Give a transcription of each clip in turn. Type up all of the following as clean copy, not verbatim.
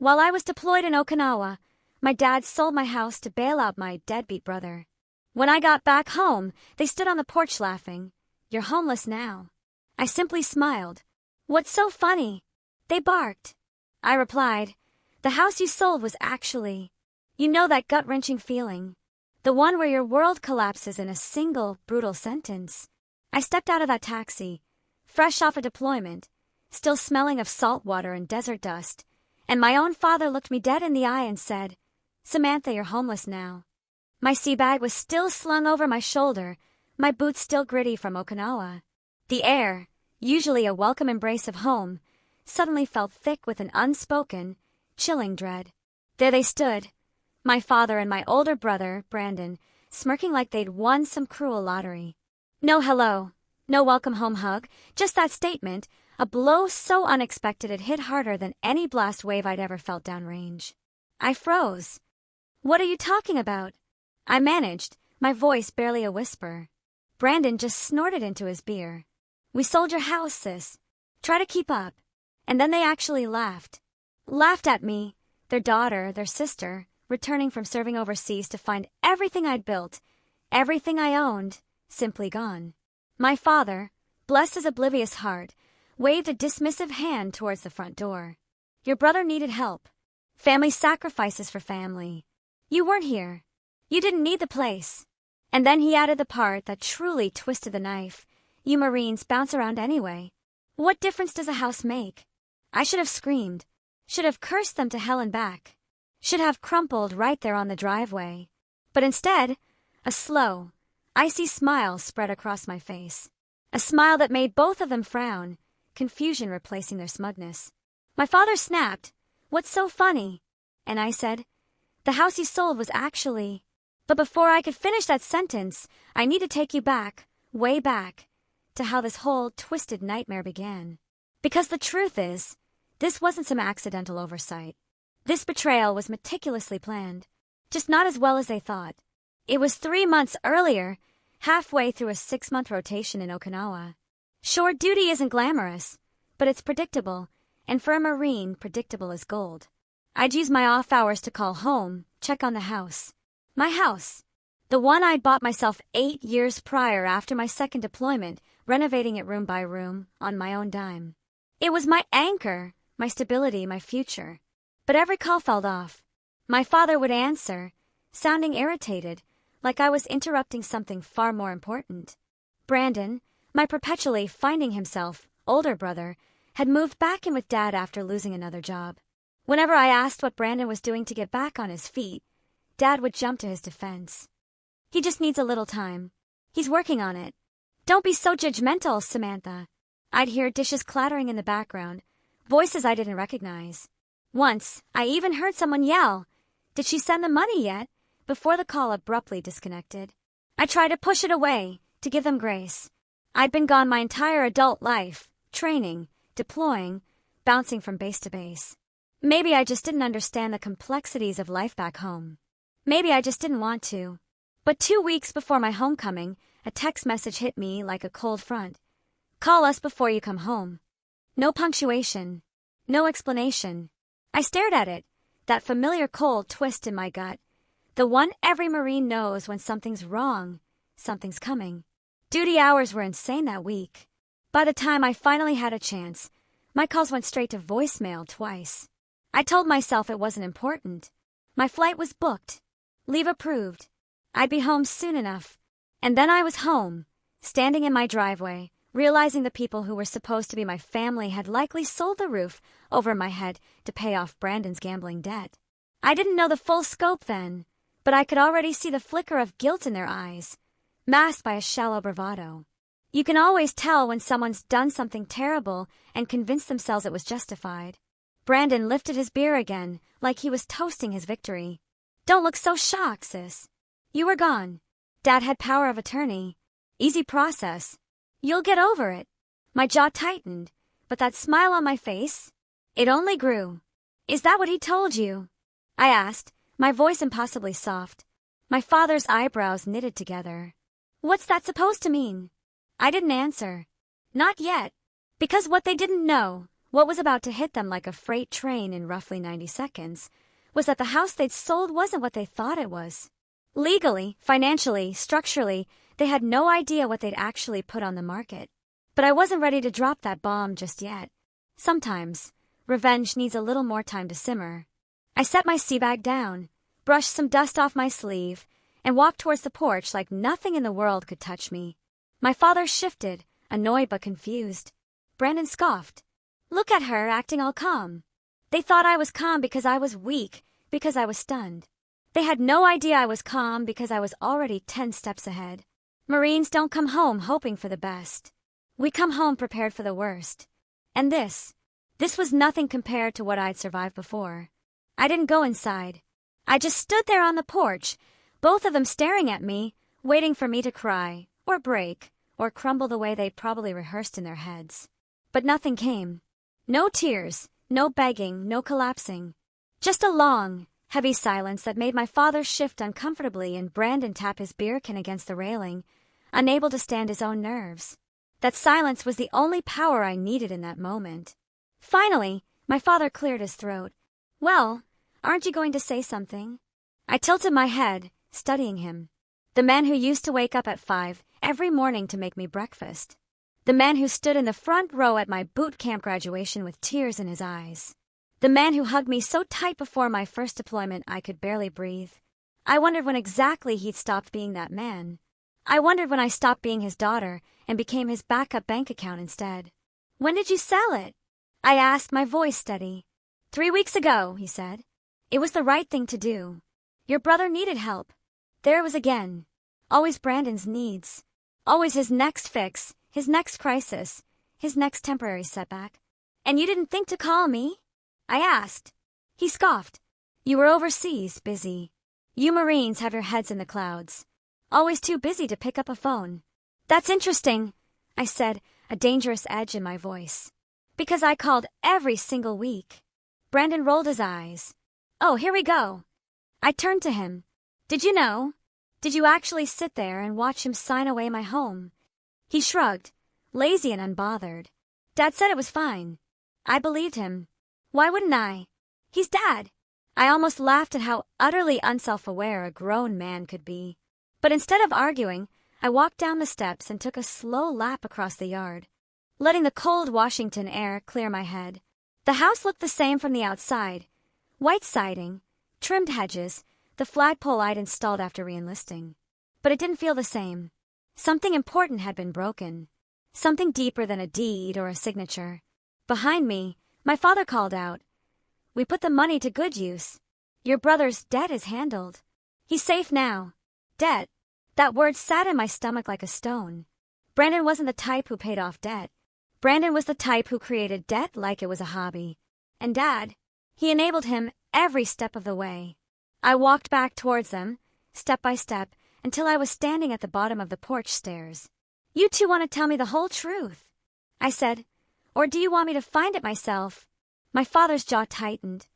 While I was deployed in Okinawa, my dad sold my house to bail out my deadbeat brother. When I got back home, they stood on the porch laughing. "You're homeless now." I simply smiled. "What's so funny?" They barked. I replied, "The house you sold was actually..." You know that gut-wrenching feeling? The one where your world collapses in a single, brutal sentence. I stepped out of that taxi, fresh off a deployment, still smelling of salt water and desert dust, and my own father looked me dead in the eye and said, "Samantha, you're homeless now." My sea bag was still slung over my shoulder, my boots still gritty from Okinawa. The air, usually a welcome embrace of home, suddenly felt thick with an unspoken, chilling dread. There they stood, my father and my older brother, Brandon, smirking like they'd won some cruel lottery. No hello, no welcome home hug, just that statement, a blow so unexpected it hit harder than any blast wave I'd ever felt downrange. I froze. "What are you talking about?" I managed, my voice barely a whisper. Brandon just snorted into his beer. "We sold your house, sis. Try to keep up." And then they actually laughed. Laughed at me, their daughter, their sister, returning from serving overseas to find everything I'd built, everything I owned, simply gone. My father, bless his oblivious heart, waved a dismissive hand towards the front door. "Your brother needed help. Family sacrifices for family. You weren't here. You didn't need the place." And then he added the part that truly twisted the knife. "You Marines bounce around anyway. What difference does a house make?" I should have screamed, should have cursed them to hell and back, should have crumpled right there on the driveway. But instead, a slow, icy smile spread across my face. A smile that made both of them frown, confusion replacing their smugness. My father snapped, "What's so funny?" And I said, "The house you sold was actually..." But before I could finish that sentence, I need to take you back, way back, to how this whole twisted nightmare began. Because the truth is, this wasn't some accidental oversight. This betrayal was meticulously planned, just not as well as they thought. It was 3 months earlier, halfway through a 6-month rotation in Okinawa. Sure, duty isn't glamorous, but it's predictable, and for a Marine, predictable as gold. I'd use my off hours to call home, check on the house. My house. The one I'd bought myself 8 years prior after my second deployment, renovating it room by room, on my own dime. It was my anchor, my stability, my future. But every call fell off. My father would answer, sounding irritated, like I was interrupting something far more important. Brandon, my perpetually finding himself, older brother, had moved back in with Dad after losing another job. Whenever I asked what Brandon was doing to get back on his feet, Dad would jump to his defense. "He just needs a little time. He's working on it. Don't be so judgmental, Samantha." I'd hear dishes clattering in the background, voices I didn't recognize. Once, I even heard someone yell, "Did she send the money yet?" before the call abruptly disconnected. I tried to push it away, to give them grace. I'd been gone my entire adult life, training, deploying, bouncing from base to base. Maybe I just didn't understand the complexities of life back home. Maybe I just didn't want to. But 2 weeks before my homecoming, a text message hit me like a cold front. "Call us before you come home." No punctuation. No explanation. I stared at it, that familiar cold twist in my gut. The one every Marine knows when something's wrong, something's coming. Duty hours were insane that week. By the time I finally had a chance, my calls went straight to voicemail twice. I told myself it wasn't important. My flight was booked. Leave approved. I'd be home soon enough. And then I was home, standing in my driveway, realizing the people who were supposed to be my family had likely sold the roof over my head to pay off Brandon's gambling debt. I didn't know the full scope then, but I could already see the flicker of guilt in their eyes, masked by a shallow bravado. You can always tell when someone's done something terrible and convinced themselves it was justified. Brandon lifted his beer again, like he was toasting his victory. "Don't look so shocked, sis. You were gone. Dad had power of attorney. Easy process. You'll get over it." My jaw tightened, but that smile on my face, it only grew. "Is that what he told you?" I asked, my voice impossibly soft. My father's eyebrows knitted together. "What's that supposed to mean?" I didn't answer. Not yet. Because what they didn't know What was about to hit them like a freight train in roughly 90 seconds was that the house they'd sold wasn't what they thought it was. Legally, financially, structurally, they had no idea what they'd actually put on the market. But I wasn't ready to drop that bomb just yet. Sometimes, revenge needs a little more time to simmer. I set my sea bag down, brushed some dust off my sleeve, and walked towards the porch like nothing in the world could touch me. My father shifted, annoyed but confused. Brandon scoffed. Look at her, acting all calm. They thought I was calm because I was weak, because I was stunned. They had no idea I was calm because I was already 10 steps ahead. Marines don't come home hoping for the best. We come home prepared for the worst. And this was nothing compared to what I'd survived before. I didn't go inside. I just stood there on the porch, both of them staring at me, waiting for me to cry, or break, or crumble the way they'd probably rehearsed in their heads. But nothing came. No tears, no begging, no collapsing. Just a long, heavy silence that made my father shift uncomfortably and Brandon tap his beer can against the railing, unable to stand his own nerves. That silence was the only power I needed in that moment. Finally, my father cleared his throat. Well, aren't you going to say something? I tilted my head, studying him. The man who used to wake up at 5 every morning to make me breakfast. The man who stood in the front row at my boot camp graduation with tears in his eyes. The man who hugged me so tight before my first deployment I could barely breathe. I wondered when exactly he'd stopped being that man. I wondered when I stopped being his daughter and became his backup bank account instead. When did you sell it? I asked, my voice steady. 3 weeks ago, he said. It was the right thing to do. Your brother needed help. There it was again. Always Brandon's needs. Always his next fix, his next crisis, his next temporary setback. And you didn't think to call me? I asked. He scoffed. You were overseas, busy. You Marines have your heads in the clouds. Always too busy to pick up a phone. That's interesting, I said, a dangerous edge in my voice. Because I called every single week. Brandon rolled his eyes. Oh, here we go. I turned to him. Did you know? Did you actually sit there and watch him sign away my home? He shrugged, lazy and unbothered. Dad said it was fine. I believed him. Why wouldn't I? He's Dad. I almost laughed at how utterly unself-aware a grown man could be. But instead of arguing, I walked down the steps and took a slow lap across the yard, letting the cold Washington air clear my head. The house looked the same from the outside. White siding, trimmed hedges, the flagpole I'd installed after re-enlisting. But it didn't feel the same. Something important had been broken. Something deeper than a deed or a signature. Behind me, my father called out. We put the money to good use. Your brother's debt is handled. He's safe now. Debt. That word sat in my stomach like a stone. Brandon wasn't the type who paid off debt. Brandon was the type who created debt like it was a hobby. And Dad, he enabled him every step of the way. I walked back towards them, step by step, until I was standing at the bottom of the porch stairs. You two want to tell me the whole truth, I said. Or do you want me to find it myself? My father's jaw tightened.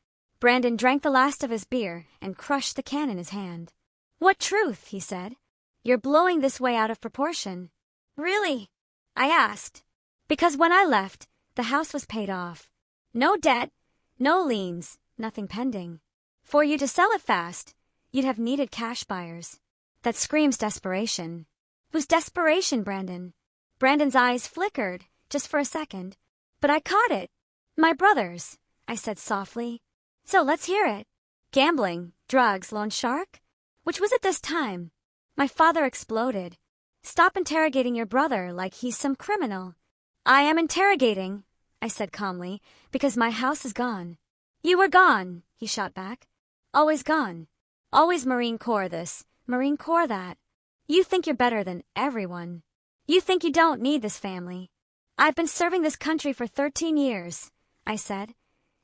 Brandon drank the last of his beer and crushed the can in his hand. What truth? He said. You're blowing this way out of proportion. Really? I asked. Because when I left, the house was paid off. No debt, no liens, nothing pending. For you to sell it fast, you'd have needed cash buyers. That screams desperation. Whose desperation, Brandon? Brandon's eyes flickered, just for a second. But I caught it. My brother's, I said softly. So let's hear it. Gambling, drugs, loan shark? Which was it this time? My father exploded. Stop interrogating your brother like he's some criminal. I am interrogating, I said calmly, because my house is gone. You were gone, he shot back. Always gone. Always Marine Corps this, Marine Corps that. You think you're better than everyone. You think you don't need this family. I've been serving this country for 13 years, I said.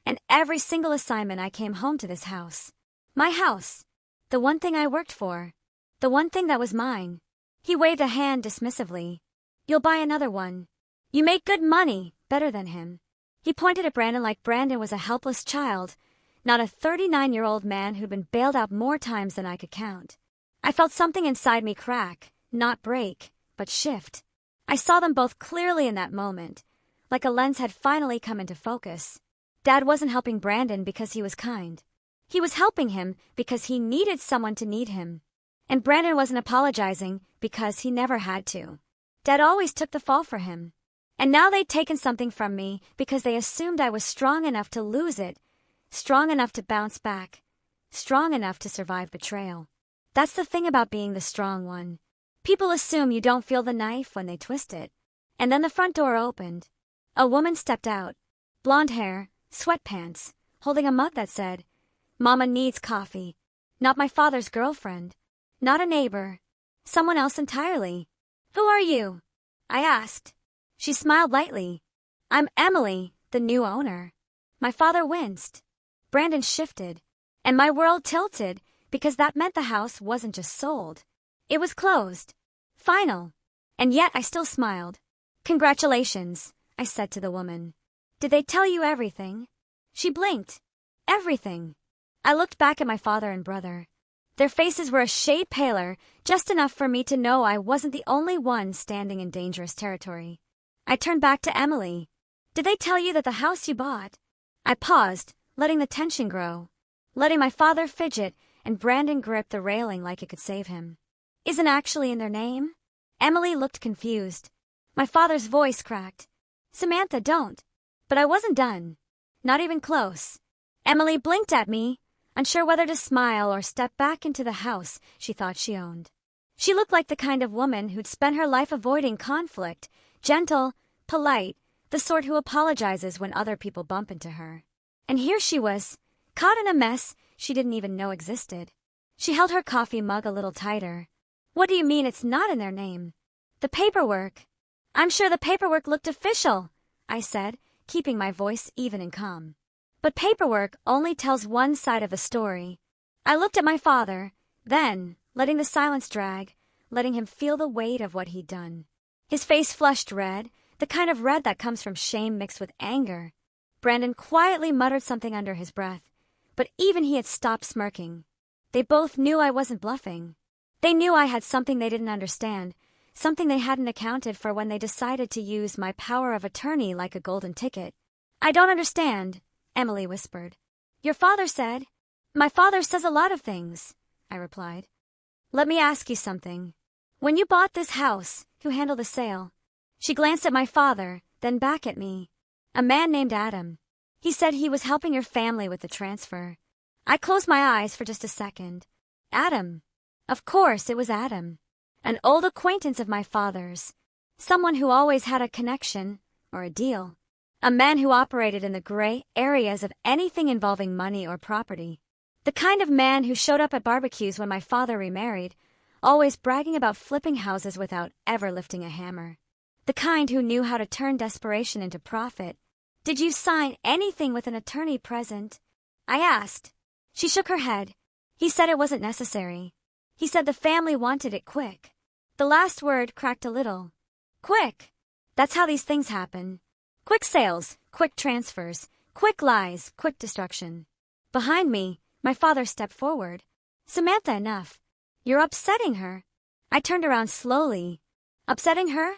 And every single assignment I came home to this house. My house. The one thing I worked for. The one thing that was mine. He waved a hand dismissively. You'll buy another one. You make good money, better than him. He pointed at Brandon like Brandon was a helpless child, not a 39-year-old man who'd been bailed out more times than I could count. I felt something inside me crack, not break, but shift. I saw them both clearly in that moment. like a lens had finally come into focus. Dad wasn't helping Brandon because he was kind. He was helping him because he needed someone to need him. And Brandon wasn't apologizing because he never had to. Dad always took the fall for him. And now they'd taken something from me because they assumed I was strong enough to lose it, strong enough to bounce back, strong enough to survive betrayal. That's the thing about being the strong one. People assume you don't feel the knife when they twist it. And then the front door opened. A woman stepped out, blonde hair, sweatpants, holding a mug that said, "Mama needs coffee." Not my father's girlfriend. Not a neighbor. Someone else entirely. "Who are you?" I asked. She smiled lightly. "I'm Emily, the new owner." My father winced. Brandon shifted. And my world tilted, because that meant the house wasn't just sold. It was closed. Final. And yet I still smiled. "Congratulations," I said to the woman. "Did they tell you everything?" She blinked. Everything. I looked back at my father and brother. Their faces were a shade paler, just enough for me to know I wasn't the only one standing in dangerous territory. I turned back to Emily. "Did they tell you that the house you bought?" I paused, letting the tension grow, letting my father fidget and Brandon grip the railing like it could save him. "Isn't actually in their name?" Emily looked confused. My father's voice cracked. "Samantha, don't." But I wasn't done. Not even close. Emily blinked at me, unsure whether to smile or step back into the house she thought she owned. She looked like the kind of woman who'd spent her life avoiding conflict, gentle, polite, the sort who apologizes when other people bump into her. And here she was, caught in a mess she didn't even know existed. She held her coffee mug a little tighter. "What do you mean it's not in their name?" "The paperwork." "I'm sure the paperwork looked official," I said, keeping my voice even and calm. But paperwork only tells one side of a story. I looked at my father, then, letting the silence drag, letting him feel the weight of what he'd done. His face flushed red, the kind of red that comes from shame mixed with anger. Brandon quietly muttered something under his breath, but even he had stopped smirking. They both knew I wasn't bluffing. They knew I had something they didn't understand, something they hadn't accounted for when they decided to use my power of attorney like a golden ticket. "I don't understand," Emily whispered. "Your father said—" "My father says a lot of things," I replied. "Let me ask you something. When you bought this house, who handled the sale?" She glanced at my father, then back at me. "A man named Adam. He said he was helping your family with the transfer." I closed my eyes for just a second. Adam. Of course it was Adam. An old acquaintance of my father's. Someone who always had a connection, or a deal. A man who operated in the gray areas of anything involving money or property. The kind of man who showed up at barbecues when my father remarried, always bragging about flipping houses without ever lifting a hammer. The kind who knew how to turn desperation into profit. "Did you sign anything with an attorney present?" I asked. She shook her head. "He said it wasn't necessary. He said the family wanted it quick." The last word cracked a little. Quick. That's how these things happen. Quick sales, quick transfers, quick lies, quick destruction. Behind me, my father stepped forward. "Samantha, enough. You're upsetting her." I turned around slowly. "Upsetting her?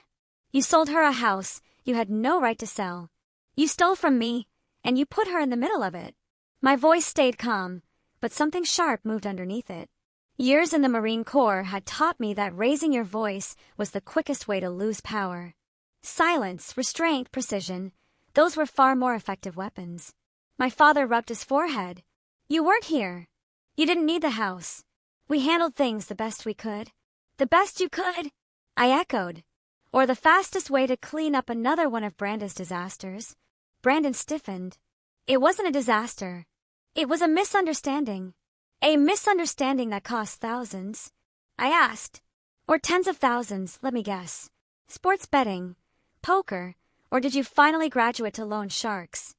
You sold her a house you had no right to sell. You stole from me, and you put her in the middle of it." My voice stayed calm, but something sharp moved underneath it. Years in the Marine Corps had taught me that raising your voice was the quickest way to lose power. Silence, restraint, precision, those were far more effective weapons. My father rubbed his forehead. "You weren't here. You didn't need the house. We handled things the best we could." "The best you could?" I echoed. "Or the fastest way to clean up another one of Brandon's disasters." Brandon stiffened. "It wasn't a disaster. It was a misunderstanding. A misunderstanding that cost thousands." I asked. "Or tens of thousands, let me guess. Sports betting, poker, or did you finally graduate to loan sharks?"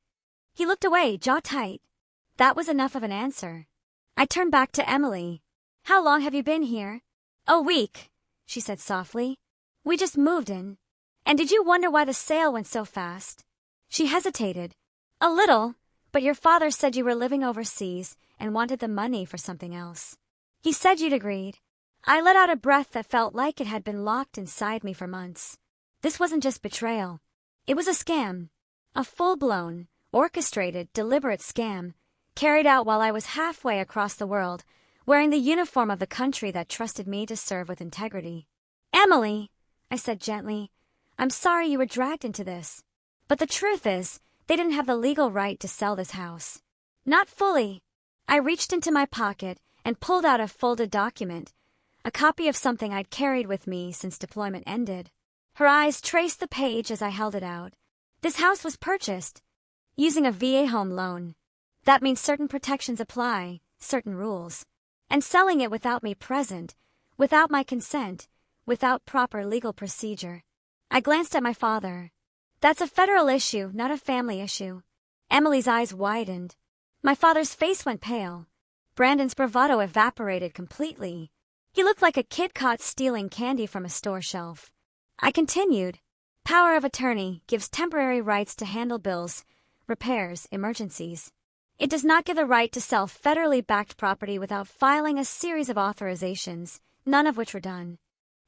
He looked away, jaw tight. That was enough of an answer. I turned back to Emily. "How long have you been here?" "A week," she said softly. "We just moved in." "And did you wonder why the sale went so fast?" She hesitated. "A little, but your father said you were living overseas and wanted the money for something else. He said you'd agreed." I let out a breath that felt like it had been locked inside me for months. This wasn't just betrayal. It was a scam. A full-blown, orchestrated, deliberate scam, carried out while I was halfway across the world, wearing the uniform of the country that trusted me to serve with integrity. "Emily," I said gently, "I'm sorry you were dragged into this. But the truth is, they didn't have the legal right to sell this house." "Not fully." I reached into my pocket and pulled out a folded document, a copy of something I'd carried with me since deployment ended. Her eyes traced the page as I held it out. "This house was purchased using a VA home loan. That means certain protections apply, certain rules. And selling it without me present, without my consent, without proper legal procedure." I glanced at my father. "That's a federal issue, not a family issue." Emily's eyes widened. My father's face went pale. Brandon's bravado evaporated completely. He looked like a kid caught stealing candy from a store shelf. I continued. "Power of attorney gives temporary rights to handle bills, repairs, emergencies. It does not give the right to sell federally backed property without filing a series of authorizations, none of which were done."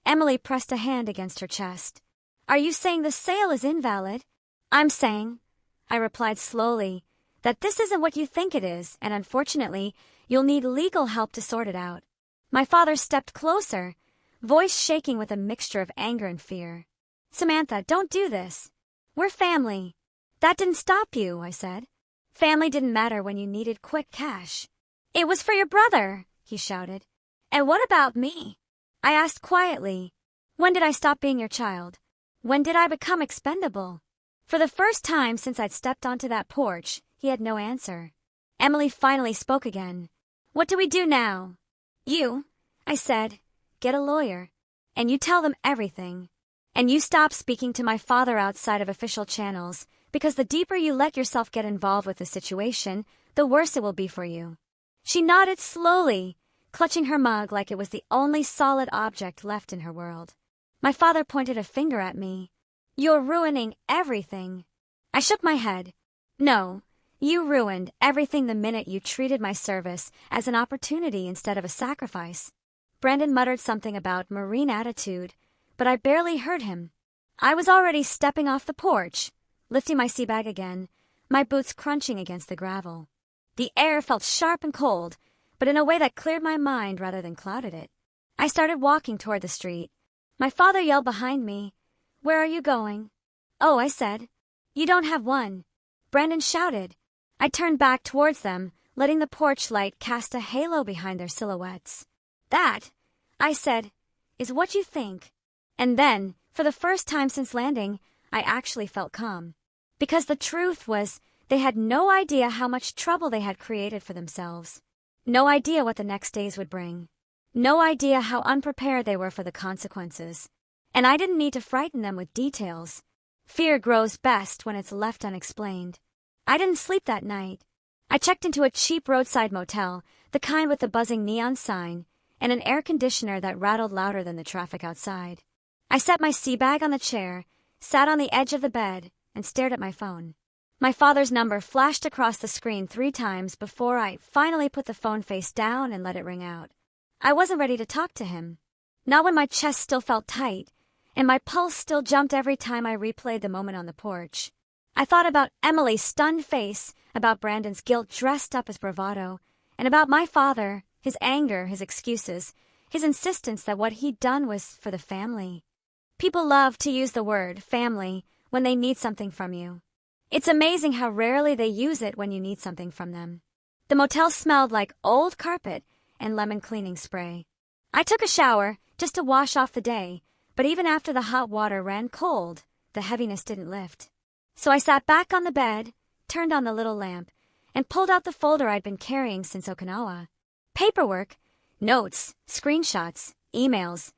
Emily pressed a hand against her chest. "Are you saying the sale is invalid?" "I'm saying," I replied slowly, "that this isn't what you think it is, and unfortunately, you'll need legal help to sort it out." My father stepped closer, voice shaking with a mixture of anger and fear. "Samantha, don't do this. We're family." "That didn't stop you," I said. "Family didn't matter when you needed quick cash." "It was for your brother," he shouted. "And what about me?" I asked quietly. "When did I stop being your child? When did I become expendable?" For the first time since I'd stepped onto that porch, he had no answer. Emily finally spoke again. "What do we do now?" "You," I said, "get a lawyer. And you tell them everything. And you stop speaking to my father outside of official channels, because the deeper you let yourself get involved with the situation, the worse it will be for you." She nodded slowly, clutching her mug like it was the only solid object left in her world. My father pointed a finger at me. "You're ruining everything." I shook my head. "No, you ruined everything the minute you treated my service as an opportunity instead of a sacrifice." Brandon muttered something about marine attitude, but I barely heard him. I was already stepping off the porch, lifting my sea bag again, my boots crunching against the gravel. The air felt sharp and cold, but in a way that cleared my mind rather than clouded it. I started walking toward the street. My father yelled behind me, "Where are you going?" "Oh," I said. "You don't have one." Brandon shouted. I turned back towards them, letting the porch light cast a halo behind their silhouettes. "That," I said, "is what you think." And then, for the first time since landing, I actually felt calm. Because the truth was, they had no idea how much trouble they had created for themselves. No idea what the next days would bring. No idea how unprepared they were for the consequences. And I didn't need to frighten them with details. Fear grows best when it's left unexplained. I didn't sleep that night. I checked into a cheap roadside motel, the kind with the buzzing neon sign, and an air conditioner that rattled louder than the traffic outside. I set my sea bag on the chair, sat on the edge of the bed, and stared at my phone. My father's number flashed across the screen 3 times before I finally put the phone face down and let it ring out. I wasn't ready to talk to him. Not when my chest still felt tight, and my pulse still jumped every time I replayed the moment on the porch. I thought about Emily's stunned face, about Brandon's guilt dressed up as bravado, and about my father, his anger, his excuses, his insistence that what he'd done was for the family. People love to use the word family when they need something from you. It's amazing how rarely they use it when you need something from them. The motel smelled like old carpet and lemon cleaning spray. I took a shower just to wash off the day, but even after the hot water ran cold, the heaviness didn't lift. So I sat back on the bed, turned on the little lamp, and pulled out the folder I'd been carrying since Okinawa. Paperwork, notes, screenshots, emails,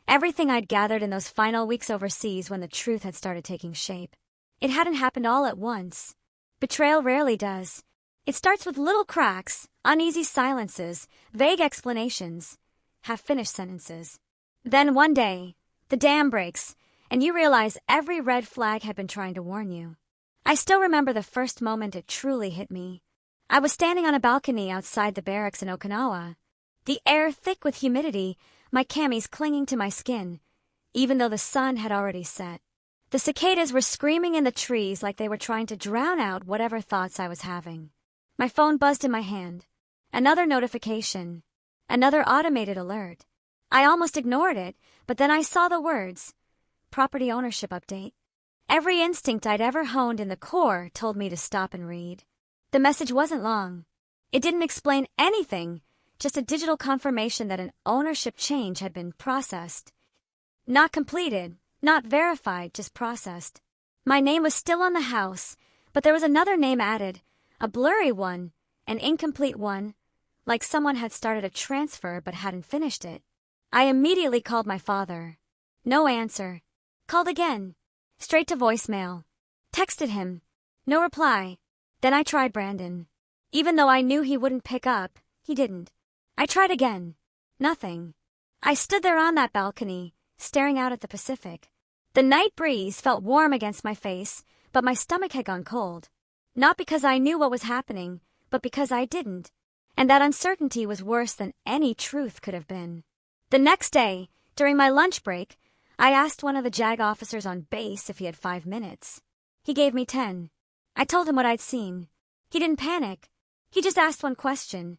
everything I'd gathered in those final weeks overseas when the truth had started taking shape. It hadn't happened all at once. Betrayal rarely does. It starts with little cracks, uneasy silences, vague explanations, half-finished sentences. Then one day, the dam breaks, and you realize every red flag had been trying to warn you. I still remember the first moment it truly hit me. I was standing on a balcony outside the barracks in Okinawa. The air thick with humidity, my camis clinging to my skin, even though the sun had already set. The cicadas were screaming in the trees like they were trying to drown out whatever thoughts I was having. My phone buzzed in my hand. Another notification. Another automated alert. I almost ignored it, but then I saw the words, property ownership update. Every instinct I'd ever honed in the core told me to stop and read. The message wasn't long. It didn't explain anything, just a digital confirmation that an ownership change had been processed. Not completed, not verified, just processed. My name was still on the house, but there was another name added, a blurry one, an incomplete one, like someone had started a transfer but hadn't finished it. I immediately called my father. No answer. Called again. Straight to voicemail. Texted him. No reply. Then I tried Brandon. Even though I knew he wouldn't pick up, he didn't. I tried again. Nothing. I stood there on that balcony, staring out at the Pacific. The night breeze felt warm against my face, but my stomach had gone cold. Not because I knew what was happening, but because I didn't. And that uncertainty was worse than any truth could have been. The next day, during my lunch break, I asked one of the JAG officers on base if he had 5 minutes. He gave me 10. I told him what I'd seen. He didn't panic. He just asked one question.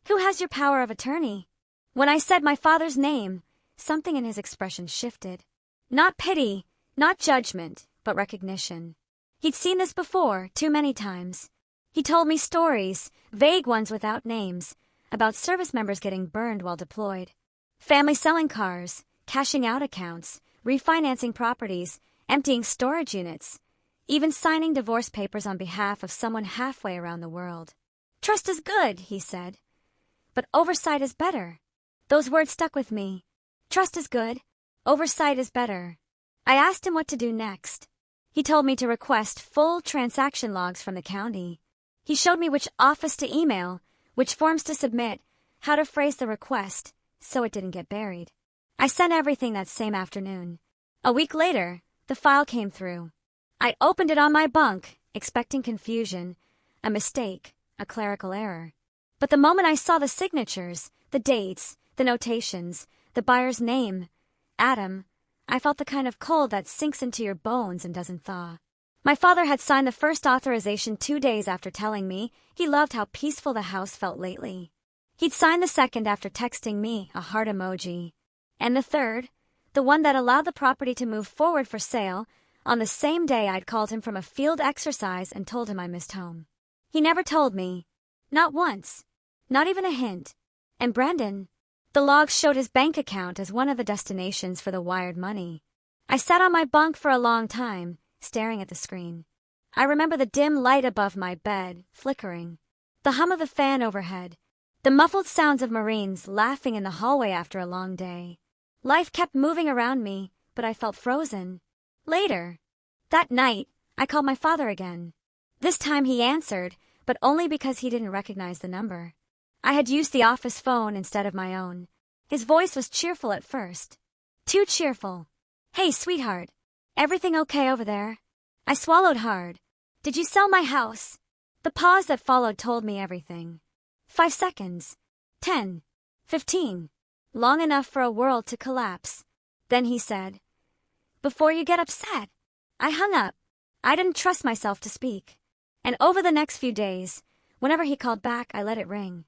Who has your power of attorney? When I said my father's name, something in his expression shifted. Not pity, not judgment, but recognition. He'd seen this before, too many times. He told me stories, vague ones without names, about service members getting burned while deployed. Family selling cars, cashing out accounts, refinancing properties, emptying storage units, even signing divorce papers on behalf of someone halfway around the world. Trust is good, he said, but oversight is better. Those words stuck with me. Trust is good, oversight is better. I asked him what to do next. He told me to request full transaction logs from the county. He showed me which office to email, which forms to submit, how to phrase the request, so it didn't get buried. I sent everything that same afternoon. A week later, the file came through. I opened it on my bunk, expecting confusion, a mistake, a clerical error. But the moment I saw the signatures, the dates, the notations, the buyer's name, Adam, I felt the kind of cold that sinks into your bones and doesn't thaw. My father had signed the first authorization 2 days after telling me he loved how peaceful the house felt lately. He'd signed the second after texting me a heart emoji. And the third, the one that allowed the property to move forward for sale, on the same day I'd called him from a field exercise and told him I missed home. He never told me. Not once. Not even a hint. And Brandon, the logs showed his bank account as one of the destinations for the wired money. I sat on my bunk for a long time, staring at the screen. I remember the dim light above my bed, flickering. The hum of the fan overhead. The muffled sounds of Marines laughing in the hallway after a long day. Life kept moving around me, but I felt frozen. Later, that night, I called my father again. This time he answered, but only because he didn't recognize the number. I had used the office phone instead of my own. His voice was cheerful at first. Too cheerful. Hey, sweetheart. Everything okay over there? I swallowed hard. Did you sell my house? The pause that followed told me everything. 5 seconds. 10. 15. Long enough for a world to collapse. Then he said, "Before you get upset." I hung up. I didn't trust myself to speak. And over the next few days, whenever he called back, I let it ring.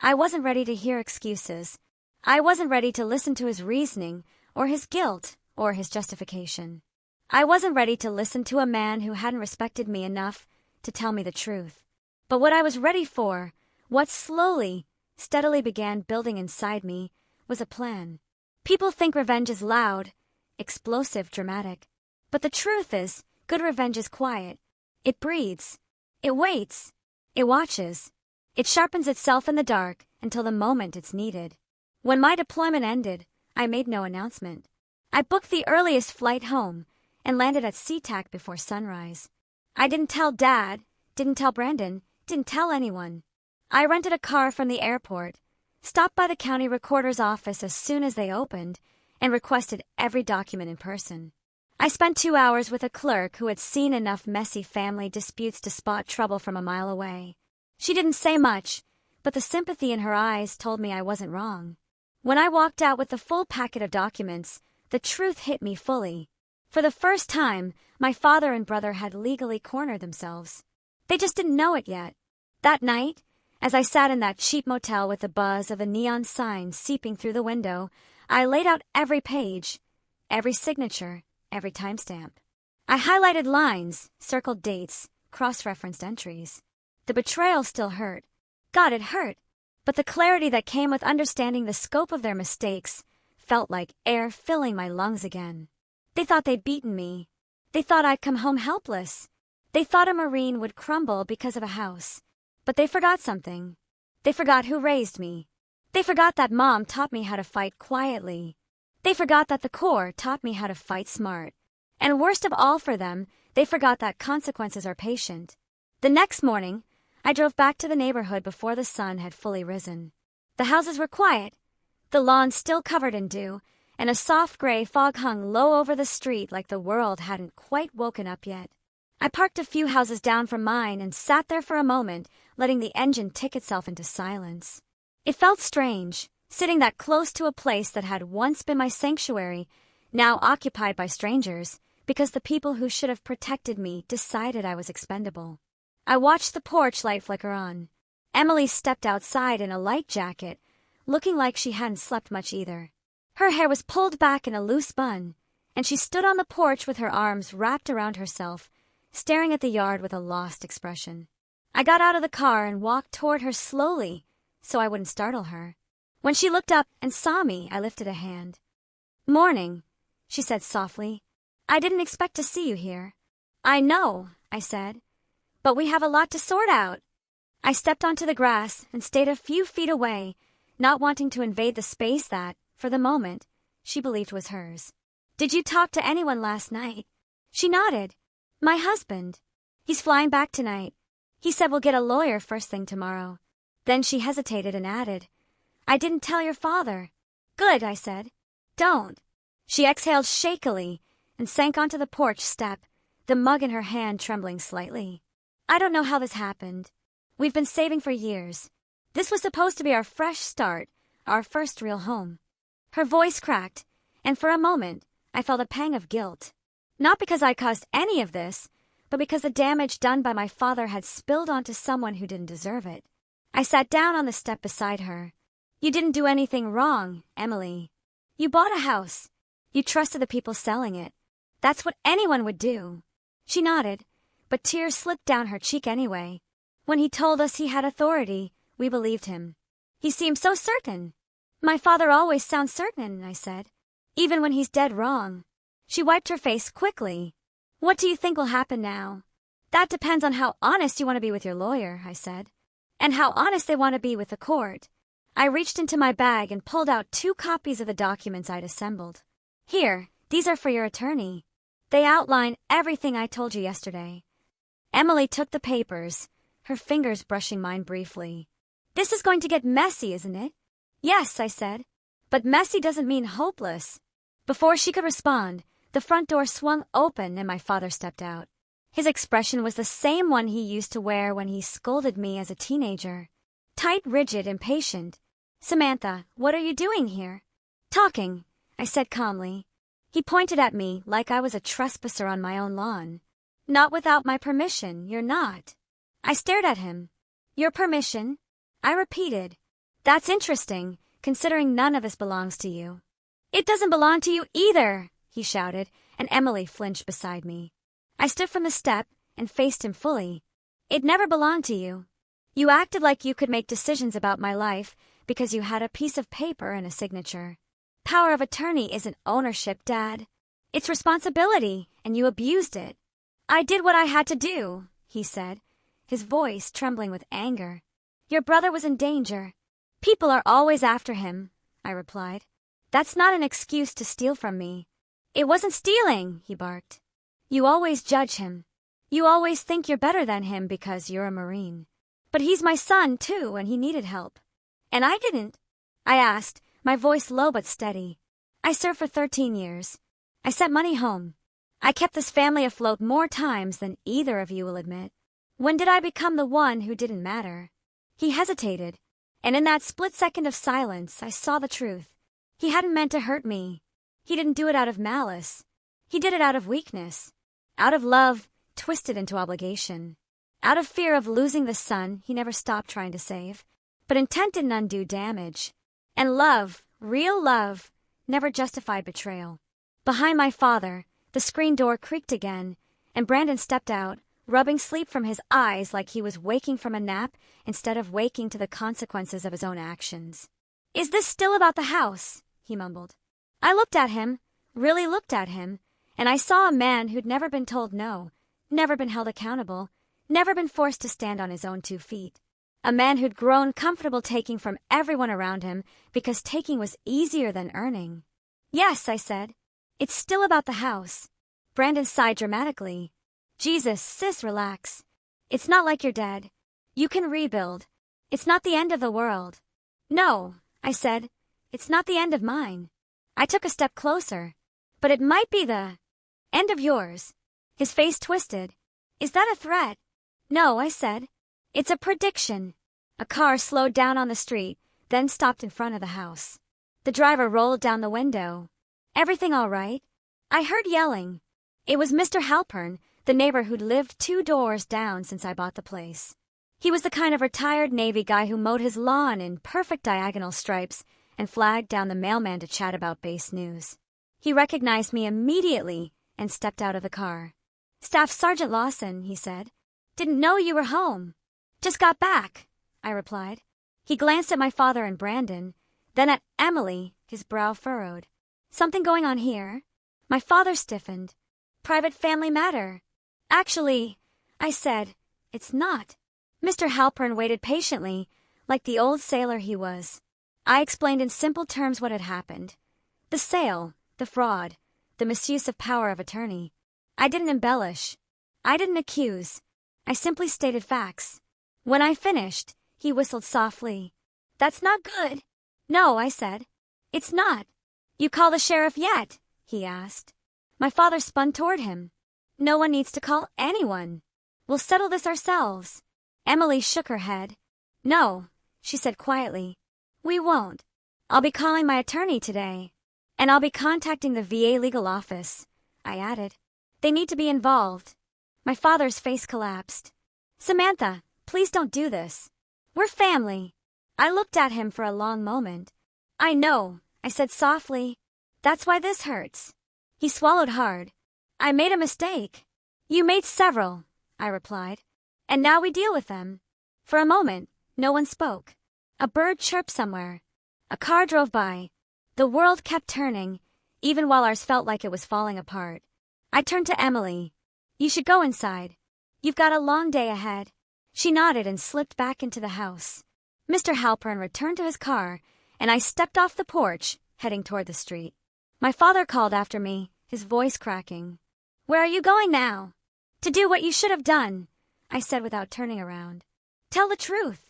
I wasn't ready to hear excuses. I wasn't ready to listen to his reasoning, or his guilt, or his justification. I wasn't ready to listen to a man who hadn't respected me enough to tell me the truth. But what I was ready for, what slowly, steadily began building inside me, was a plan. People think revenge is loud, explosive, dramatic. But the truth is, good revenge is quiet. It breathes. It waits. It watches. It sharpens itself in the dark until the moment it's needed. When my deployment ended, I made no announcement. I booked the earliest flight home and landed at SeaTac before sunrise. I didn't tell Dad, didn't tell Brandon, didn't tell anyone. I rented a car from the airport, stopped by the county recorder's office as soon as they opened, and requested every document in person. I spent 2 hours with a clerk who had seen enough messy family disputes to spot trouble from a mile away. She didn't say much, but the sympathy in her eyes told me I wasn't wrong. When I walked out with the full packet of documents, the truth hit me fully. For the first time, my father and brother had legally cornered themselves. They just didn't know it yet. That night, as I sat in that cheap motel with the buzz of a neon sign seeping through the window, I laid out every page, every signature, every timestamp. I highlighted lines, circled dates, cross-referenced entries. The betrayal still hurt. God, it hurt. But the clarity that came with understanding the scope of their mistakes felt like air filling my lungs again. They thought they'd beaten me. They thought I'd come home helpless. They thought a Marine would crumble because of a house. But they forgot something. They forgot who raised me. They forgot that Mom taught me how to fight quietly. They forgot that the Corps taught me how to fight smart. And worst of all for them, they forgot that consequences are patient. The next morning, I drove back to the neighborhood before the sun had fully risen. The houses were quiet, the lawn still covered in dew, and a soft gray fog hung low over the street like the world hadn't quite woken up yet. I parked a few houses down from mine and sat there for a moment, letting the engine tick itself into silence. It felt strange, sitting that close to a place that had once been my sanctuary, now occupied by strangers, because the people who should have protected me decided I was expendable. I watched the porch light flicker on. Emily stepped outside in a light jacket, looking like she hadn't slept much either. Her hair was pulled back in a loose bun, and she stood on the porch with her arms wrapped around herself, staring at the yard with a lost expression. I got out of the car and walked toward her slowly, so I wouldn't startle her. When she looked up and saw me, I lifted a hand. "Morning," she said softly. "I didn't expect to see you here." "I know," I said, "but we have a lot to sort out." I stepped onto the grass and stayed a few feet away, not wanting to invade the space that, for the moment, she believed was hers. "Did you talk to anyone last night?" She nodded. "My husband. He's flying back tonight. He said we'll get a lawyer first thing tomorrow." Then she hesitated and added, "I didn't tell your father." "Good," I said. "Don't." She exhaled shakily and sank onto the porch step, the mug in her hand trembling slightly. "I don't know how this happened. We've been saving for years. This was supposed to be our fresh start, our first real home." Her voice cracked, and for a moment, I felt a pang of guilt. Not because I caused any of this, but because the damage done by my father had spilled onto someone who didn't deserve it. I sat down on the step beside her. "You didn't do anything wrong, Emily. You bought a house. You trusted the people selling it. That's what anyone would do." She nodded, but tears slipped down her cheek anyway. "When he told us he had authority, we believed him. He seemed so certain." "My father always sounds certain," I said, "even when he's dead wrong." She wiped her face quickly. "What do you think will happen now?" "That depends on how honest you want to be with your lawyer," I said, "and how honest they want to be with the court." I reached into my bag and pulled out 2 copies of the documents I'd assembled. "Here, these are for your attorney. They outline everything I told you yesterday." Emily took the papers, her fingers brushing mine briefly. "This is going to get messy, isn't it?" "Yes," I said, "but messy doesn't mean hopeless." Before she could respond, the front door swung open and my father stepped out. His expression was the same one he used to wear when he scolded me as a teenager. Tight, rigid, impatient. "Samantha, what are you doing here?" "Talking," I said calmly. He pointed at me like I was a trespasser on my own lawn. "Not without my permission, you're not." I stared at him. "Your permission?" I repeated. "That's interesting, considering none of this belongs to you." "It doesn't belong to you either," he shouted, and Emily flinched beside me. I stood from the step and faced him fully. "It never belonged to you. You acted like you could make decisions about my life because you had a piece of paper and a signature. Power of attorney isn't ownership, Dad. It's responsibility, and you abused it." "I did what I had to do," he said, his voice trembling with anger. "Your brother was in danger. People are always after him," I replied. "That's not an excuse to steal from me." "It wasn't stealing," he barked. "You always judge him. You always think you're better than him because you're a Marine. But he's my son, too, and he needed help." "And I didn't?" I asked, my voice low but steady. "I served for 13 years. I sent money home. I kept this family afloat more times than either of you will admit. When did I become the one who didn't matter?" He hesitated, and in that split second of silence, I saw the truth. He hadn't meant to hurt me. He didn't do it out of malice. He did it out of weakness, out of love, twisted into obligation, out of fear of losing the son he never stopped trying to save. But intent didn't undo damage. And love, real love, never justified betrayal. Behind my father, the screen door creaked again, and Brandon stepped out, rubbing sleep from his eyes like he was waking from a nap instead of waking to the consequences of his own actions. "Is this still about the house?" he mumbled. I looked at him, really looked at him, and I saw a man who'd never been told no, never been held accountable, never been forced to stand on his own 2 feet. A man who'd grown comfortable taking from everyone around him because taking was easier than earning. "Yes," I said. "It's still about the house." Brandon sighed dramatically. "Jesus, sis, relax. It's not like you're dead. You can rebuild. It's not the end of the world." "No," I said. "It's not the end of mine." I took a step closer. "But it might be the end of yours." His face twisted. "Is that a threat?" "No," I said. "It's a prediction." A car slowed down on the street, then stopped in front of the house. The driver rolled down the window. "Everything all right?" I heard yelling. It was Mr. Halpern, the neighbor who'd lived 2 doors down since I bought the place. He was the kind of retired Navy guy who mowed his lawn in perfect diagonal stripes and flagged down the mailman to chat about base news. He recognized me immediately and stepped out of the car. "Staff Sergeant Lawson," he said. "Didn't know you were home." "Just got back," I replied. He glanced at my father and Brandon, then at Emily, his brow furrowed. "Something going on here?" My father stiffened. "Private family matter." "Actually," I said, "it's not." Mr. Halpern waited patiently, like the old sailor he was. I explained in simple terms what had happened. The sale, the fraud, the misuse of power of attorney. I didn't embellish. I didn't accuse. I simply stated facts. When I finished, he whistled softly. "That's not good." "No," I said. "It's not." "You call the sheriff yet?" he asked. My father spun toward him. "No one needs to call anyone. We'll settle this ourselves." Emily shook her head. "No," she said quietly. "We won't. I'll be calling my attorney today. And I'll be contacting the VA legal office," I added. "They need to be involved." My father's face collapsed. "Samantha, please don't do this. We're family." I looked at him for a long moment. "I know," I said softly. "That's why this hurts." He swallowed hard. "I made a mistake." "You made several," I replied. "And now we deal with them." For a moment, no one spoke. A bird chirped somewhere. A car drove by. The world kept turning, even while ours felt like it was falling apart. I turned to Emily. "You should go inside. You've got a long day ahead." She nodded and slipped back into the house. Mr. Halpern returned to his car, and I stepped off the porch, heading toward the street. My father called after me, his voice cracking. "Where are you going now?" "To do what you should have done," I said without turning around. "Tell the truth."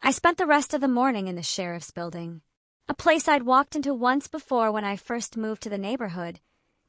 I spent the rest of the morning in the sheriff's building, a place I'd walked into once before when I first moved to the neighborhood,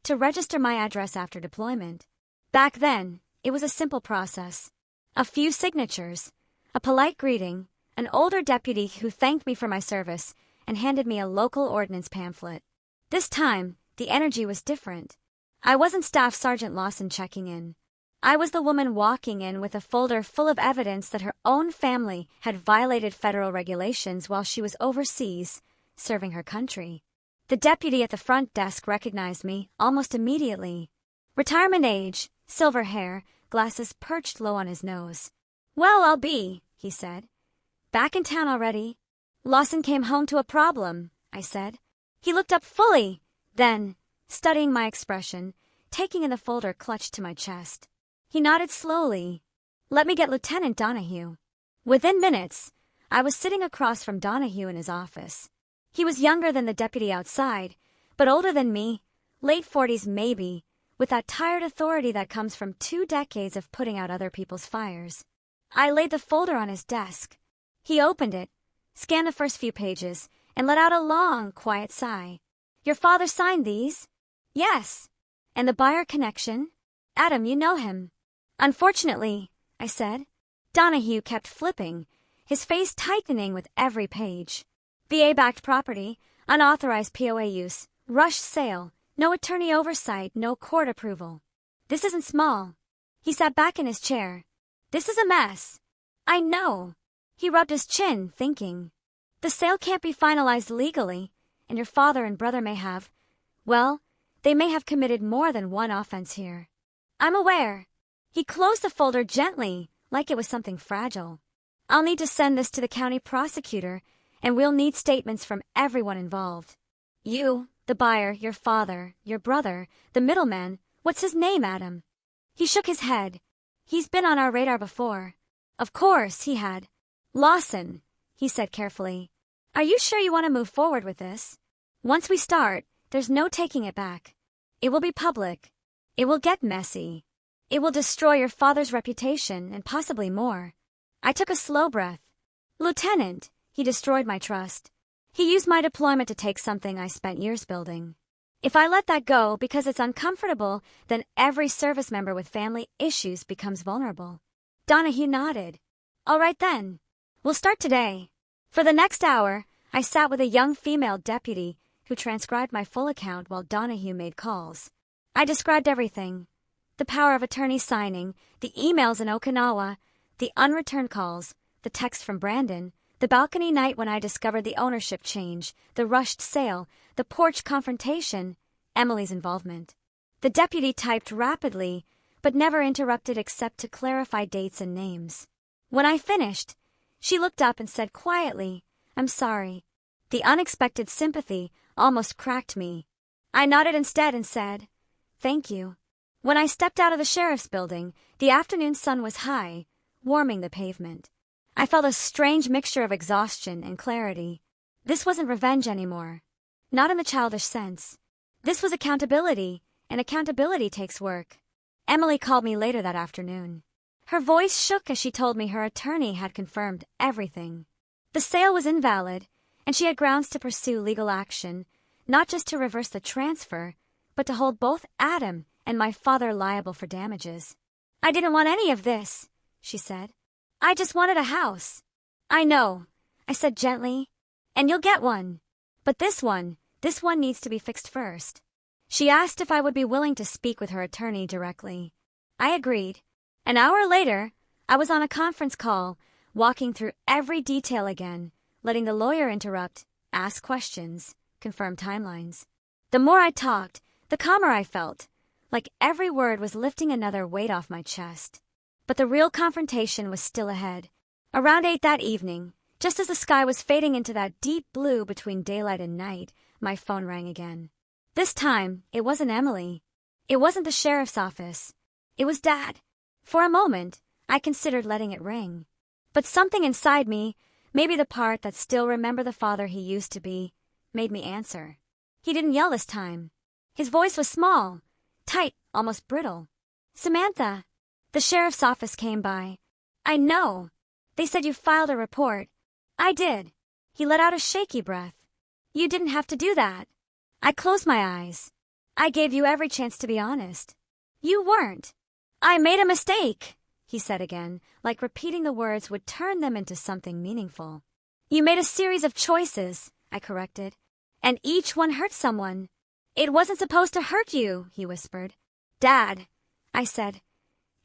to register my address after deployment. Back then, it was a simple process. A few signatures, a polite greeting, an older deputy who thanked me for my service and handed me a local ordnance pamphlet. This time, the energy was different. I wasn't Staff Sergeant Lawson checking in. I was the woman walking in with a folder full of evidence that her own family had violated federal regulations while she was overseas, serving her country. The deputy at the front desk recognized me almost immediately. Retirement age, silver hair, glasses perched low on his nose. "Well, I'll be," he said. "Back in town already?" "Lawson came home to a problem," I said. He looked up fully, then, studying my expression, taking in the folder clutched to my chest. He nodded slowly. "Let me get Lieutenant Donahue." Within minutes, I was sitting across from Donahue in his office. He was younger than the deputy outside, but older than me, late 40s maybe, with that tired authority that comes from 2 decades of putting out other people's fires. I laid the folder on his desk. He opened it, scanned the first few pages, and let out a long, quiet sigh. "Your father signed these?" "Yes." "And the buyer connection?" "Adam, you know him." "Unfortunately," I said. Donahue kept flipping, his face tightening with every page. VA-backed property, unauthorized POA use, rush sale, No attorney oversight, no court approval. This isn't small. He sat back in his chair. This is a mess. I know. He rubbed his chin, thinking. The sale can't be finalized legally, and your father and brother may have, well, they may have committed more than one offense here. I'm aware. He closed the folder gently, like it was something fragile. I'll need to send this to the county prosecutor, and we'll need statements from everyone involved. You, the buyer, your father, your brother, the middleman, what's his name, Adam? He shook his head. He's been on our radar before. Of course, he had. Lawson, he said carefully. Are you sure you want to move forward with this? Once we start, there's no taking it back. It will be public. It will get messy. It will destroy your father's reputation and possibly more. I took a slow breath. Lieutenant, he destroyed my trust. He used my deployment to take something I spent years building. If I let that go because it's uncomfortable, then every service member with family issues becomes vulnerable. Donahue nodded. All right then. We'll start today. For the next hour, I sat with a young female deputy who transcribed my full account while Donahue made calls. I described everything. The power of attorney signing, the emails in Okinawa, the unreturned calls, the text from Brandon, the balcony night when I discovered the ownership change, the rushed sale, the porch confrontation, Emily's involvement. The deputy typed rapidly, but never interrupted except to clarify dates and names. When I finished, she looked up and said quietly, I'm sorry. The unexpected sympathy almost cracked me. I nodded instead and said, Thank you. When I stepped out of the sheriff's building, the afternoon sun was high, warming the pavement. I felt a strange mixture of exhaustion and clarity. This wasn't revenge anymore. Not in the childish sense. This was accountability, and accountability takes work. Emily called me later that afternoon. Her voice shook as she told me her attorney had confirmed everything. The sale was invalid, and she had grounds to pursue legal action, not just to reverse the transfer, but to hold both Adam and my father liable for damages. I didn't want any of this, she said. I just wanted a house. I know, I said gently, and you'll get one. But this one needs to be fixed first. She asked if I would be willing to speak with her attorney directly. I agreed. An hour later, I was on a conference call, walking through every detail again, letting the lawyer interrupt, ask questions, confirm timelines. The more I talked, the calmer I felt, like every word was lifting another weight off my chest. But the real confrontation was still ahead. Around 8 that evening, just as the sky was fading into that deep blue between daylight and night, my phone rang again. This time, it wasn't Emily. It wasn't the sheriff's office. It was Dad. For a moment, I considered letting it ring. But something inside me, maybe the part that still remembered the father he used to be, made me answer. He didn't yell this time. His voice was small, tight, almost brittle. Samantha. The sheriff's office came by. I know. They said you filed a report. I did. He let out a shaky breath. You didn't have to do that. I closed my eyes. I gave you every chance to be honest. You weren't. I made a mistake, he said again, like repeating the words would turn them into something meaningful. You made a series of choices, I corrected, and each one hurt someone. It wasn't supposed to hurt you, he whispered. Dad, I said.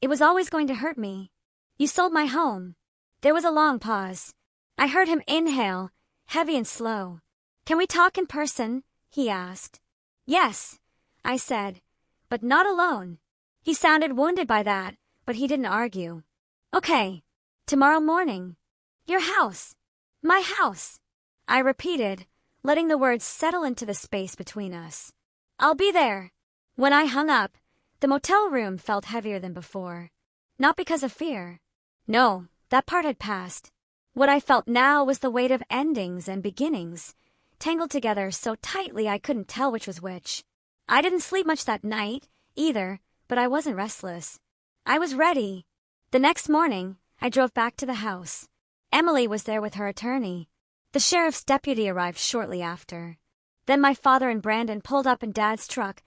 It was always going to hurt me. You sold my home. There was a long pause. I heard him inhale, heavy and slow. Can we talk in person? He asked. Yes, I said, but not alone. He sounded wounded by that, but he didn't argue. Okay, tomorrow morning. Your house. My house. I repeated, letting the words settle into the space between us. I'll be there. When I hung up, the motel room felt heavier than before. Not because of fear. No, that part had passed. What I felt now was the weight of endings and beginnings, tangled together so tightly I couldn't tell which was which. I didn't sleep much that night, either, but I wasn't restless. I was ready. The next morning, I drove back to the house. Emily was there with her attorney. The sheriff's deputy arrived shortly after. Then my father and Brandon pulled up in Dad's truck,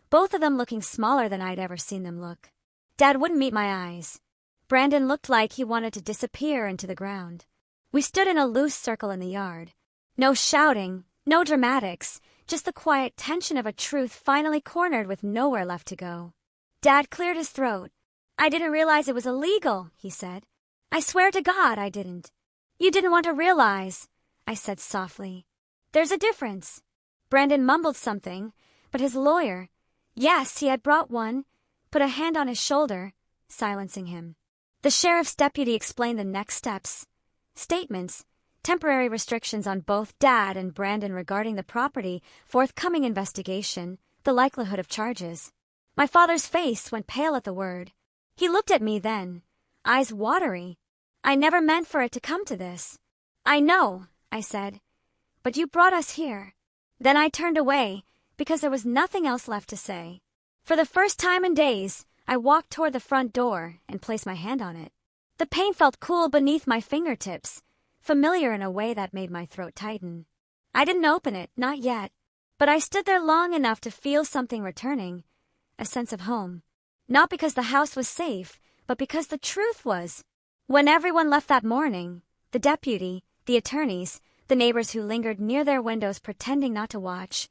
both of them looking smaller than I'd ever seen them look. Dad wouldn't meet my eyes. Brandon looked like he wanted to disappear into the ground. We stood in a loose circle in the yard. No shouting, No dramatics, just the quiet tension of a truth finally cornered with nowhere left to go. Dad cleared his throat. "I didn't realize it was illegal," he said. "I swear to God I didn't." "You didn't want to realize," I said softly. "There's a difference." Brandon mumbled something, but his lawyer, yes, he had brought one, put a hand on his shoulder, silencing him. The sheriff's deputy explained the next steps. Statements, temporary restrictions on both Dad and Brandon regarding the property, forthcoming investigation, the likelihood of charges. My father's face went pale at the word. He looked at me then, eyes watery. "I never meant for it to come to this." "I know," I said, "but you brought us here." Then I turned away, because there was nothing else left to say. For the first time in days, I walked toward the front door and placed my hand on it. The paint felt cool beneath my fingertips, familiar in a way that made my throat tighten. I didn't open it, not yet, but I stood there long enough to feel something returning, a sense of home. Not because the house was safe, but because the truth was. When everyone left that morning, the deputy, the attorneys, the neighbors who lingered near their windows pretending not to watch,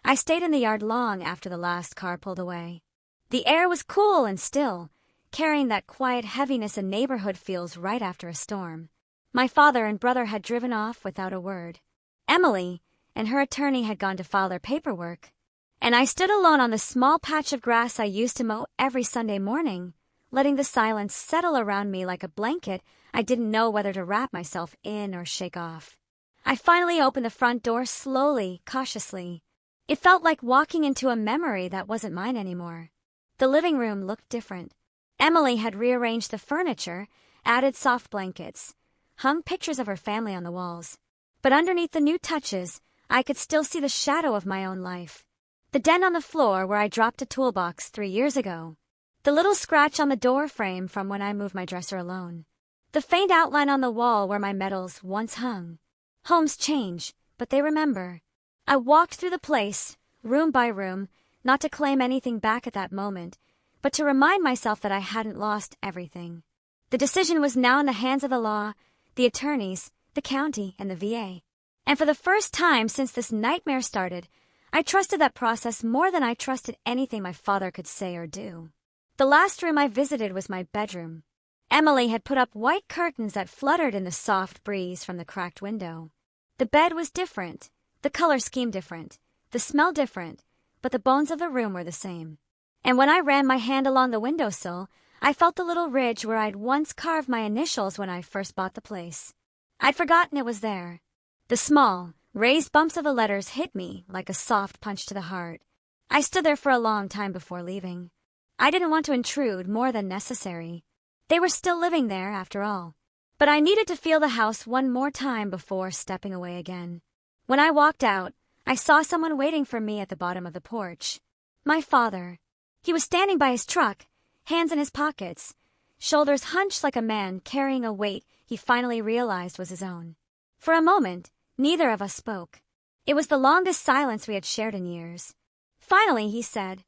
I stayed in the yard long after the last car pulled away. The air was cool and still, carrying that quiet heaviness a neighborhood feels right after a storm. My father and brother had driven off without a word. Emily and her attorney had gone to file their paperwork, and I stood alone on the small patch of grass I used to mow every Sunday morning, letting the silence settle around me like a blanket I didn't know whether to wrap myself in or shake off. I finally opened the front door slowly, cautiously. It felt like walking into a memory that wasn't mine anymore. The living room looked different. Emily had rearranged the furniture, added soft blankets, hung pictures of her family on the walls. But underneath the new touches, I could still see the shadow of my own life. The dent on the floor where I dropped a toolbox 3 years ago. The little scratch on the door frame from when I moved my dresser alone. The faint outline on the wall where my medals once hung. Homes change, but they remember. I walked through the place, room by room, not to claim anything back at that moment, but to remind myself that I hadn't lost everything. The decision was now in the hands of the law, the attorneys, the county, and the VA. And for the first time since this nightmare started, I trusted that process more than I trusted anything my father could say or do. The last room I visited was my bedroom. Emily had put up white curtains that fluttered in the soft breeze from the cracked window. The bed was different, the color scheme different, the smell different, but the bones of the room were the same. And when I ran my hand along the windowsill, I felt the little ridge where I'd once carved my initials when I first bought the place. I'd forgotten it was there. The small, raised bumps of the letters hit me like a soft punch to the heart. I stood there for a long time before leaving. I didn't want to intrude more than necessary. They were still living there, after all. But I needed to feel the house one more time before stepping away again. When I walked out, I saw someone waiting for me at the bottom of the porch. My father. He was standing by his truck, hands in his pockets, shoulders hunched like a man carrying a weight he finally realized was his own. For a moment, neither of us spoke. It was the longest silence we had shared in years. Finally, he said,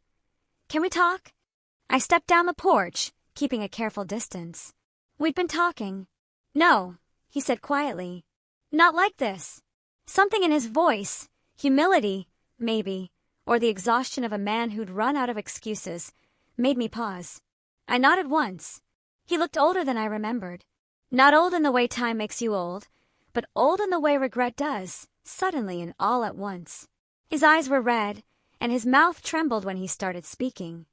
"Can we talk?" I stepped down the porch, keeping a careful distance. "We'd been talking." "No," he said quietly. "Not like this." Something in his voice, humility, maybe, or the exhaustion of a man who'd run out of excuses, made me pause. I nodded once. He looked older than I remembered. Not old in the way time makes you old, but old in the way regret does, suddenly and all at once. His eyes were red, and his mouth trembled when he started speaking.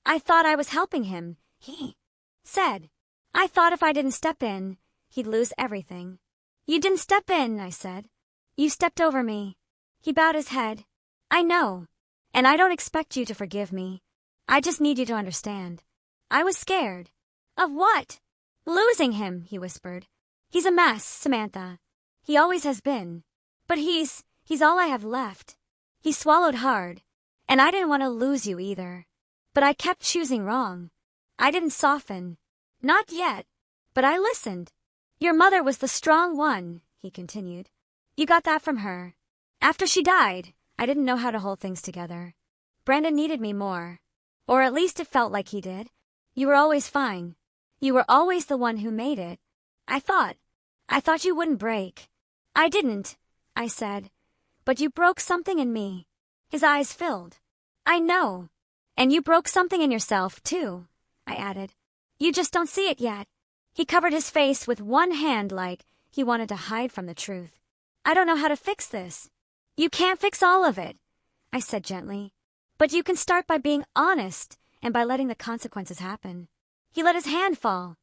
"I thought I was helping him," he said. "I thought if I didn't step in, he'd lose everything." "You didn't step in," I said. "You stepped over me." He bowed his head. "I know, and I don't expect you to forgive me. I just need you to understand. I was scared." "Of what?" "Losing him," he whispered. "He's a mess, Samantha. He always has been. But he's all I have left." He swallowed hard, and I didn't want to lose you either. But I kept choosing wrong. I didn't soften. Not yet. But I listened. "Your mother was the strong one," he continued. "You got that from her. After she died, I didn't know how to hold things together. Brandon needed me more. Or at least it felt like he did. You were always fine. You were always the one who made it. I thought you wouldn't break." "I didn't," I said. But you broke something in me. His eyes filled. I know. And you broke something in yourself, too, I added. You just don't see it yet. He covered his face with one hand like he wanted to hide from the truth. I don't know how to fix this. You can't fix all of it, I said gently. But you can start by being honest and by letting the consequences happen. He let his hand fall.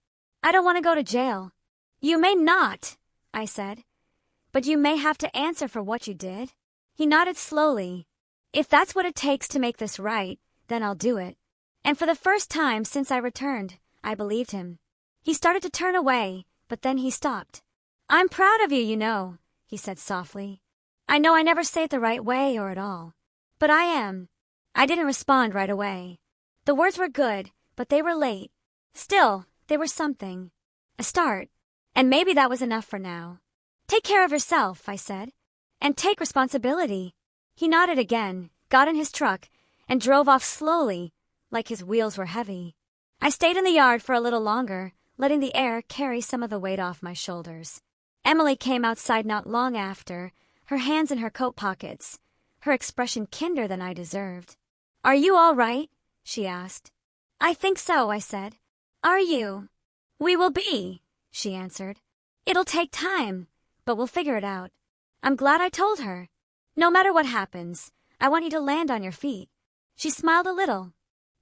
I don't want to go to jail. You may not, I said. But you may have to answer for what you did. He nodded slowly. If that's what it takes to make this right, then I'll do it. And for the first time since I returned, I believed him. He started to turn away, but then he stopped. I'm proud of you, you know, he said softly. I know I never say it the right way or at all. But I am. I didn't respond right away. The words were good, but they were late. Still, they were something. A start. And maybe that was enough for now. Take care of yourself, I said. And take responsibility. He nodded again, got in his truck, and drove off slowly, like his wheels were heavy. I stayed in the yard for a little longer, letting the air carry some of the weight off my shoulders. Emily came outside not long after, her hands in her coat pockets, her expression kinder than I deserved. Are you all right? She asked. I think so, I said. Are you? We will be, she answered. It'll take time, but we'll figure it out. I'm glad I told her. No matter what happens, I want you to land on your feet. She smiled a little.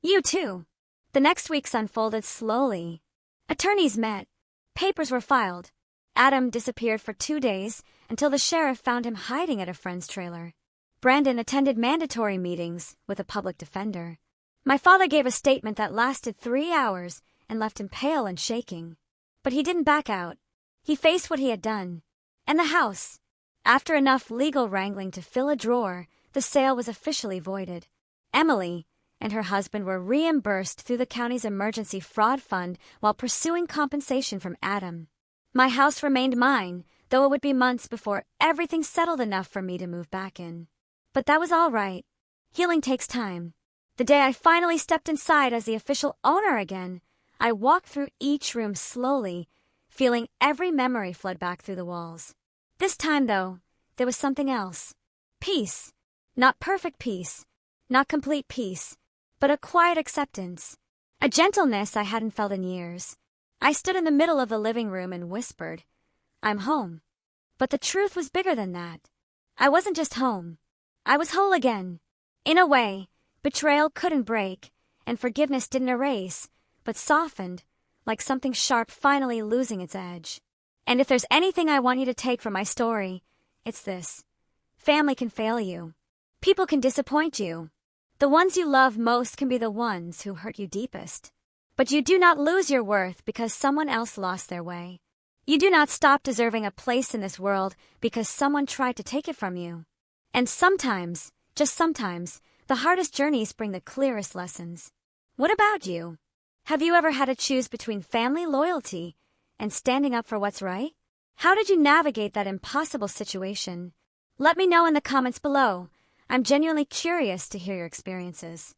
You too. The next weeks unfolded slowly. Attorneys met. Papers were filed. Adam disappeared for 2 days until the sheriff found him hiding at a friend's trailer. Brandon attended mandatory meetings with a public defender. My father gave a statement that lasted 3 hours and left him pale and shaking. But he didn't back out. He faced what he had done. And the house. After enough legal wrangling to fill a drawer, the sale was officially voided. Emily and her husband were reimbursed through the county's emergency fraud fund while pursuing compensation from Adam. My house remained mine, though it would be months before everything settled enough for me to move back in. But that was all right. Healing takes time. The day I finally stepped inside as the official owner again, I walked through each room slowly, feeling every memory flood back through the walls. This time, though, there was something else. Peace. Not perfect peace, not complete peace, but a quiet acceptance. A gentleness I hadn't felt in years. I stood in the middle of the living room and whispered, I'm home. But the truth was bigger than that. I wasn't just home. I was whole again. In a way, betrayal couldn't break, and forgiveness didn't erase, but softened, like something sharp finally losing its edge. And if there's anything I want you to take from my story, it's this. Family can fail you. People can disappoint you. The ones you love most can be the ones who hurt you deepest. But you do not lose your worth because someone else lost their way. You do not stop deserving a place in this world because someone tried to take it from you. And sometimes, just sometimes, the hardest journeys bring the clearest lessons. What about you? Have you ever had to choose between family loyalty and standing up for what's right? How did you navigate that impossible situation? Let me know in the comments below. I'm genuinely curious to hear your experiences.